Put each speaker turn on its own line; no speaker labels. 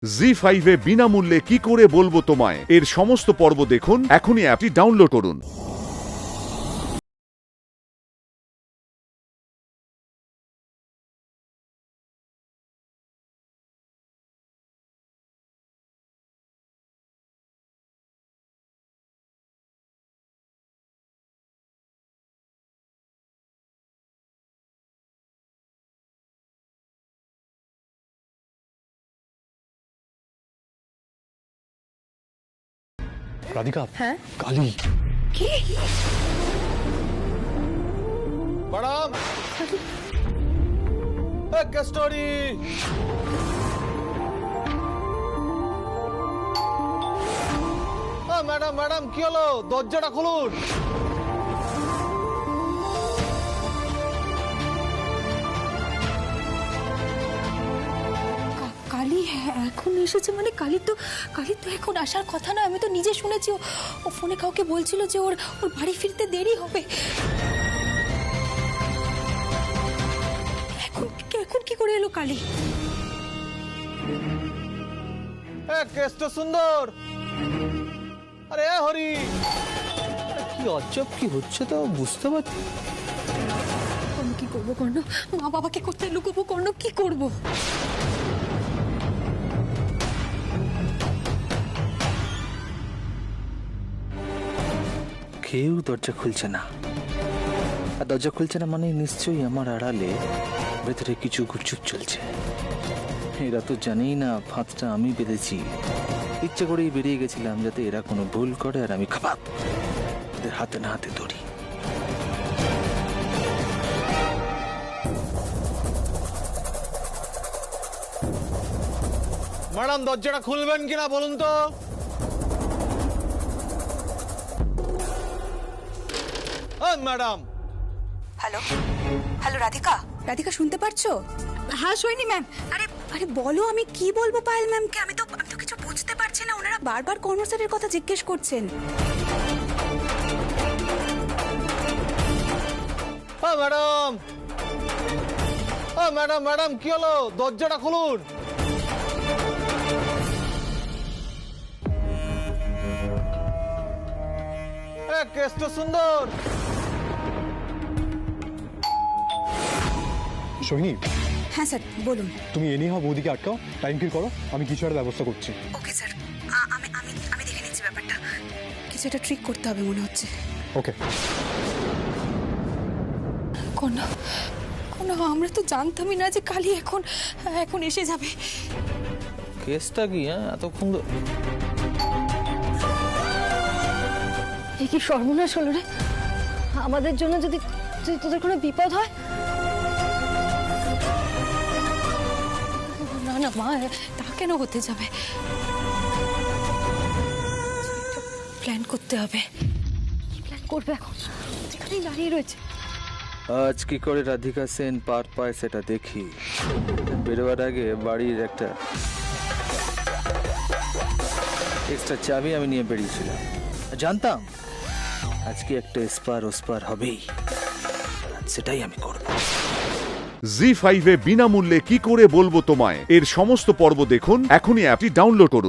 জি5 এ বিনামূল্যে কি করে বলবো তোমায় এর সমস্ত পর্ব দেখুন এখনই অ্যাপটি ডাউনলোড করুন।
राधिका
হ্যাঁ
काली
কি
मैडम एक स्टोरी मैडम मैडम কি হলো দরজাটা খুলুন
কালি এখন এসেছে মানে কালি তো এখন আসার কথা না। আমি তো নিজে শুনেছি ও ফোনে কাউকে বলছিল যে ওর বাড়ি ফিরতে দেরি হবে। এখন কি করে এলো কালি?
কেসটা সুন্দর আরে হরি কি অজব কি হচ্ছে তো বুঝতে পারছি
আমি কি করবো কর্ণ? মা বাবাকে কোথায় লুকোবো কর্ণ? কি করবো?
কেউ দরজা খুলছে না, আর দরজা খুলছে না মানে নিশ্চয়ই আমার আড়ালে ভেতরে কিছু গুপচুপ চলছে। এরা তো জানেই না ফাঁদটা আমি বেঁধেছি। ইচ্ছে করেই বেরিয়ে গেছিলাম যাতে এরা কোনো ভুল করে আর আমি খাপাত এদের হাতে না হাতে ধরি।
ম্যাডাম দরজাটা খুলবেন কিনা বলুন তো madam
hello hello Radhika, Radhika শুনতে পারছো? হ্যাঁ সৈনী ম্যাম। আরে আরে বলো, আমি কি বলবো পায়েল ম্যামকে? আমি তো কিছু বুঝতে পারছি না। ওনারা বারবার কর্ণ স্যারের কথা জিজ্ঞেস করছেন।
ম্যাডাম ম্যাডাম ম্যাডাম কি হলো দরজাটা খুলুন কেসটা সুন্দর
সোহিনী
হ্যাঁ স্যার বলুন।
তুমি এনিহা বৌদিকে আটকাও, টাইম কিল করো, আমি কিছু একটা ব্যবস্থা করছি।
ওকে স্যার, আমি দেখে নিচ্ছি ব্যাপারটা। কিছু একটা ট্রিক করতে হবে মনে হচ্ছে।
ওকে
কর্ণ আমরা তো জানতামই না যে কালি এখন এসে যাবে।
কেসটা কি? এতক্ষণ
এ কি সর্বনাশ হলো রে! আমাদের জন্য যদি তোদের কোনো বিপদ হয়।
না না মা, তা কেন হতে যাবে? প্ল্যান করতে হবে।
কি প্ল্যান করবে এখন? এখানেই দাঁড়িয়ে রয়েছে।
আজ কি করে রাধিকা সেন পার পায় সেটা দেখি। বেরোবার আগে বাড়ির একটা এক্সট্রা চাবি আমি নিয়ে বেরিয়েছিলাম। জানতাম আজকে একটা এসপার ওসপার হবেই, সেটাই আমি করব।
জি5 এ বিনামূল্যে কি করে বলবো তোমায় এর সমস্ত পর্ব দেখুন এখনই অ্যাপটি ডাউনলোড করুন।